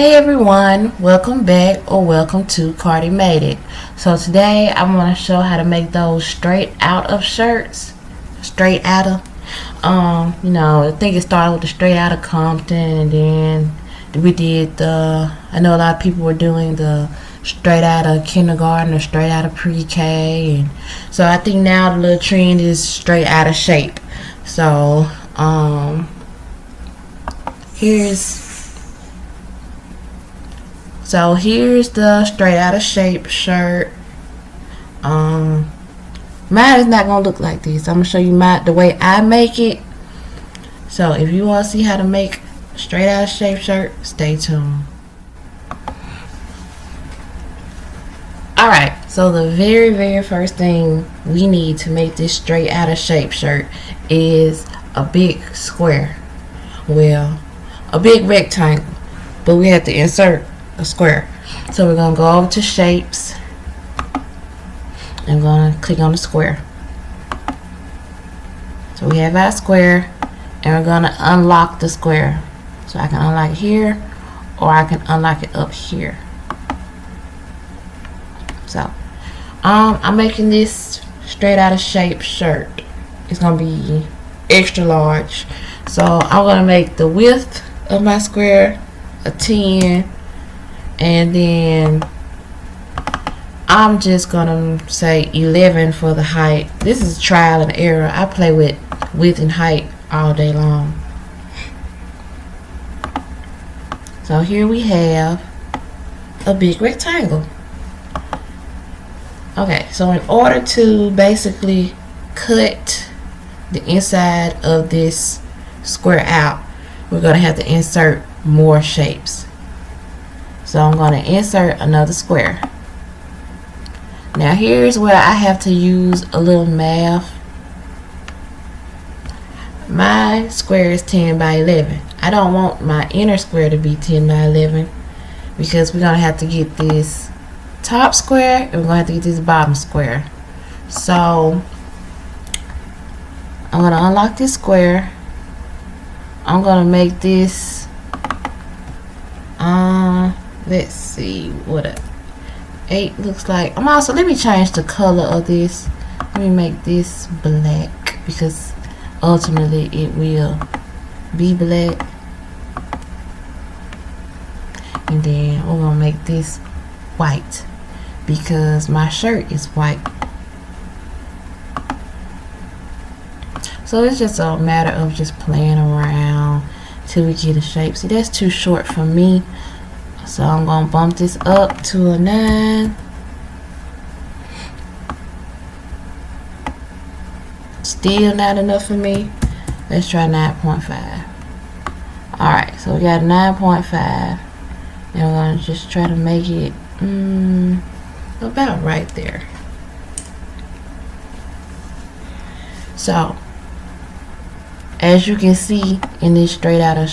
Hey everyone, welcome back or welcome to Cardi Made It. So today I want to show how to make those straight out of shirts. Straight out of I think it started with the straight out of Compton, and then we did I know a lot of people were doing the straight out of kindergarten or straight out of pre-K, and so I think now the little trend is straight out of shape. So here's the straight out of shape shirt. Mine is not gonna look like this. I'm gonna show you the way I make it. So if you want to see how to make straight out of shape shirt, stay tuned. Alright, so the very first thing we need to make this straight out of shape shirt is a big square. Well, a big rectangle, but we have to insert a square. So we're going to go over to shapes and going to click on the square. So we have our square, and we're going to unlock the square. So I can unlock it here, or I can unlock it up here. So I'm making this straight out of shape shirt. It's going to be extra large. So I'm going to make the width of my square a 10, and then I'm just gonna say 11 for the height. This is trial and error. I play with width and height all day long. So here we have a big rectangle. Okay, so in order to basically cut the inside of this square out, we're gonna have to insert more shapes. So I'm going to insert another square. Now here's where I have to use a little math. My square is 10 by 11. I don't want my inner square to be 10 by 11 because we're going to have to get this top square and we're going to have to get this bottom square. So I'm going to unlock this square. I'm going to make this let's see what a 8 looks like. Let me change the color of this. Let me make this black because ultimately it will be black. And then we're gonna make this white because my shirt is white. So it's just a matter of just playing around till we get a shape. See, that's too short for me. So I'm going to bump this up to a 9. Still not enough for me. Let's try 9.5. Alright, so we got 9.5. And we're going to just try to make it about right there. So, as you can see in this straight out of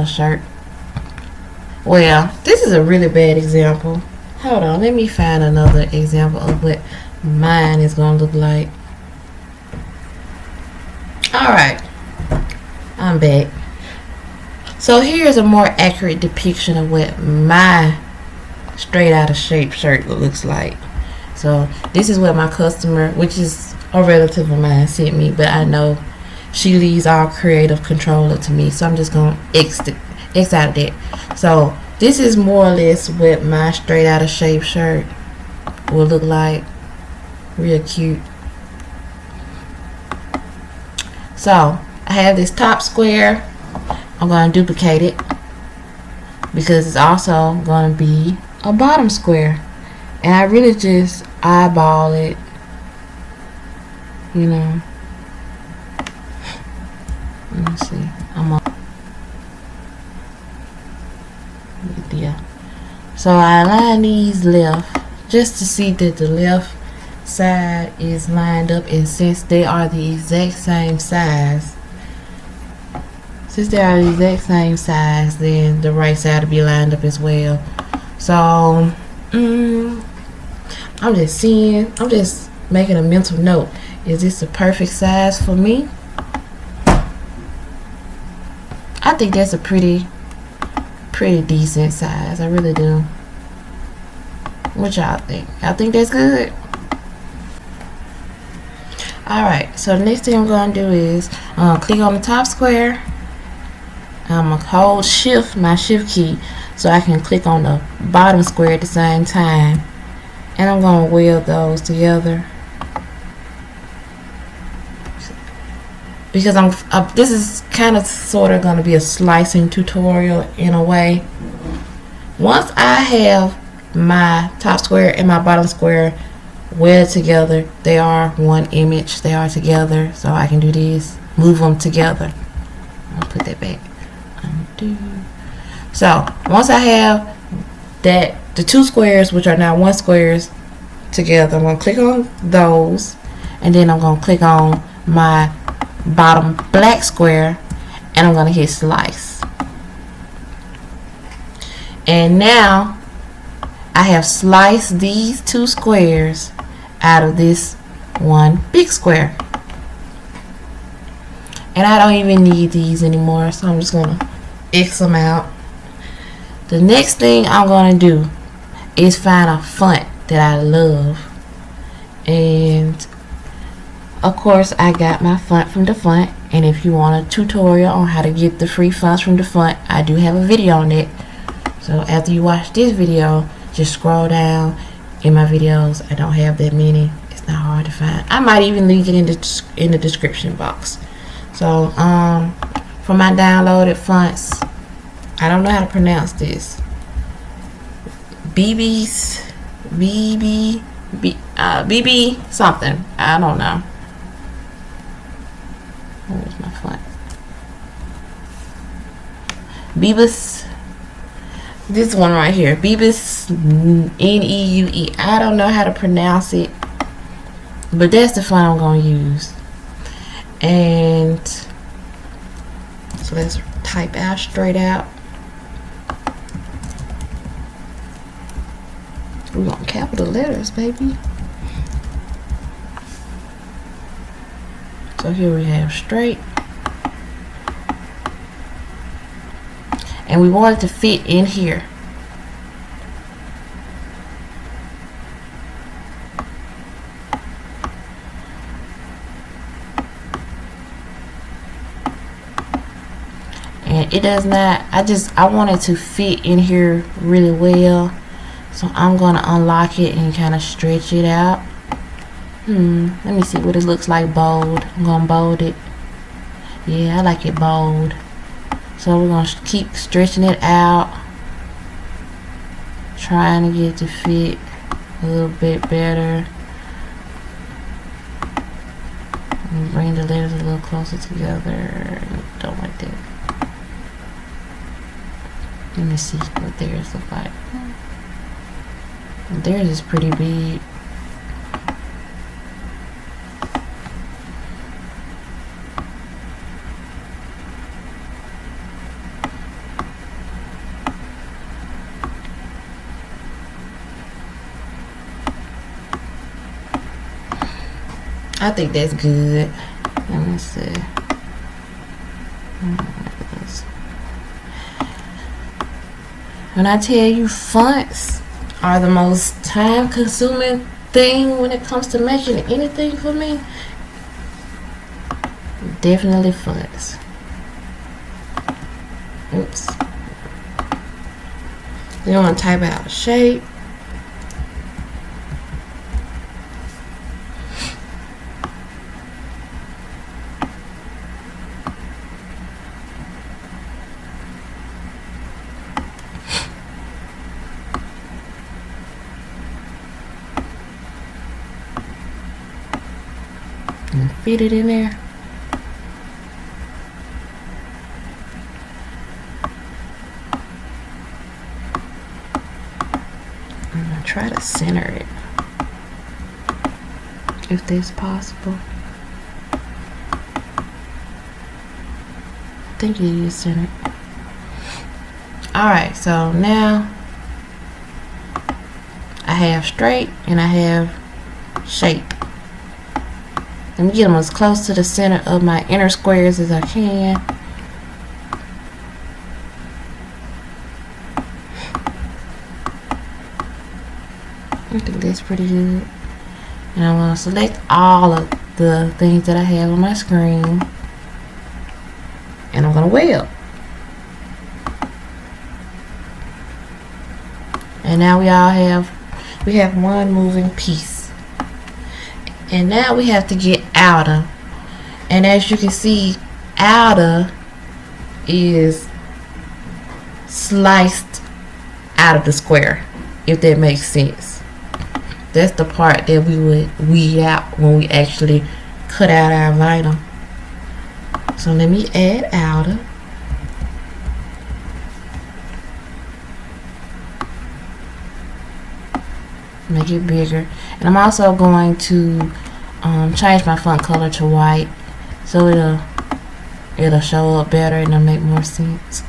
shirt. Well, this is a really bad example. Hold on, let me find another example of what mine is going to look like. Alright, I'm back. So here's a more accurate depiction of what my straight out of shape shirt looks like. So this is what my customer, which is a relative of mine, sent me, but I know she leaves all creative control up to me, so I'm just going to X out of that. So this is more or less what my straight out of shape shirt will look like. Real cute. So I have this top square. I'm going to duplicate it because it's also going to be a bottom square, and I really just eyeball it, you know. Let me see. Yeah. So I align these left just to see that the left side is lined up, and since they are the exact same size, then the right side will be lined up as well. So I'm just making a mental note. Is this the perfect size for me? I think that's a pretty pretty decent size. I really do. What y'all think? Y'all think that's good? Alright, so the next thing I'm going to do is click on the top square. I'm going to hold shift, my shift key, so I can click on the bottom square at the same time. And I'm going to weld those together. Because this is kind of sort of going to be a slicing tutorial in a way. Once I have my top square and my bottom square welded together, they are one image. They are together, so I can do this, move them together. I'll put that back. Undo. So once I have that, the two squares, which are now one squares together, I'm going to click on those, and then I'm going to click on my bottom black square, and I'm going to hit slice. And now I have sliced these two squares out of this one big square, and I don't even need these anymore, so I'm just going to X them out. The next thing I'm going to do is find a font that I love, and of course I got my font from the font. And if you want a tutorial on how to get the free fonts from the font, I do have a video on it. So after you watch this video, just scroll down in my videos. I don't have that many. It's not hard to find. I might even link it in the description box. So for my downloaded fonts, I don't know how to pronounce this. BB something. I don't know. Where's my font? Bebus. This one right here. Bebus Neue. I don't know how to pronounce it, but that's the font I'm going to use. And so let's type out straight out. We're going capital letters, baby. So here we have straight. And we want it to fit in here. And it does not, I want it to fit in here really well. So I'm going to unlock it and kind of stretch it out. Let me see what it looks like bold. I'm going to bold it. Yeah, I like it bold. So we're going to keep stretching it out, trying to get it to fit a little bit better. And bring the letters a little closer together. Don't like that. Let me see what theirs look like. Theirs is pretty big. I think that's good. Let me see. When I tell you fonts are the most time consuming thing when it comes to making anything for me, definitely fonts. Oops. You want to type out shape. And fit it in there. I'm gonna try to center it if that's possible. I think it is centered. Alright, so now I have straight and I have shape. Let me get them as close to the center of my inner squares as I can. I think that's pretty good. And I'm going to select all of the things that I have on my screen. And I'm going to weld. And now we have one moving piece. And now we have to get outer. And as you can see, outer is sliced out of the square, if that makes sense. That's the part that we would weed out when we actually cut out our vinyl. So let me add outer. Make it bigger. And I'm also going to change my font color to white, so it'll show up better and it'll make more sense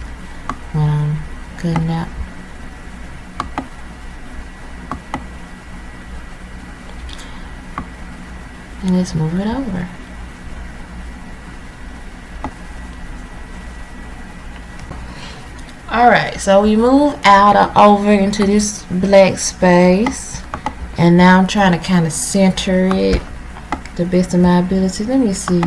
when I'm cutting out. And let's move it over. Alright, so we move outer over into this black space. And now I'm trying to kind of center it the best of my ability. Let me see.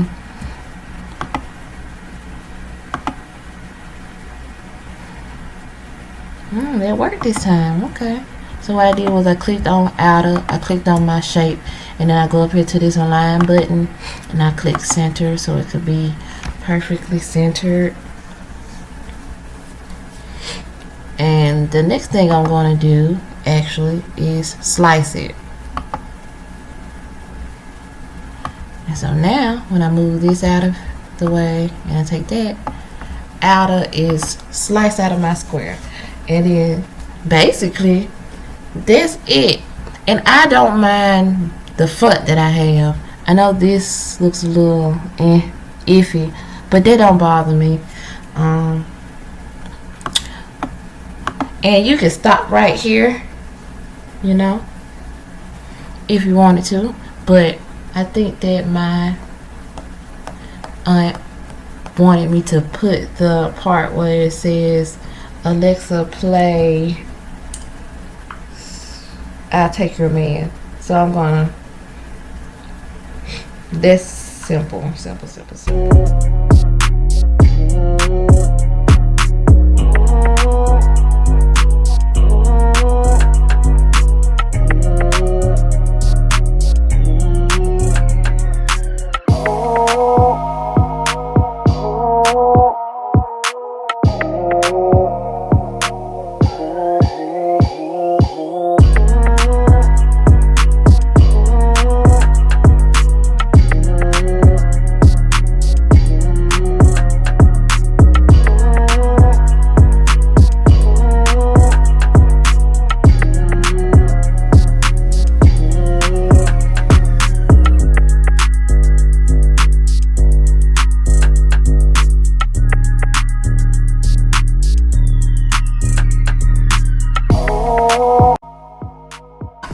That worked this time. Okay. So what I did was I clicked on outer, I clicked on my shape, and then I go up here to this align button and I click center so it could be perfectly centered. And the next thing I'm going to do actually is slice it. And so now when I move this out of the way and I take that, outer is sliced out of my square. And then basically that's it. And I don't mind the font that I have. I know this looks a little iffy, but that don't bother me. And you can stop right here, you know, if you wanted to. But I think that my aunt wanted me to put the part where it says Alexa play I'll Take Your Man. So I'm gonna, that's simple.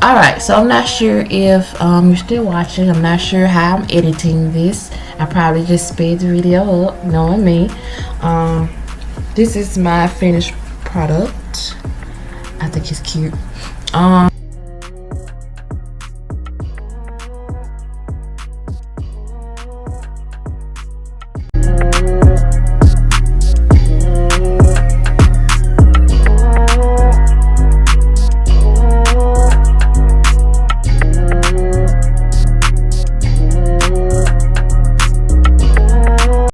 Alright, so I'm not sure if you're still watching. I'm not sure how I'm editing this. I probably just sped the video up, knowing me. This is my finished product. I think it's cute.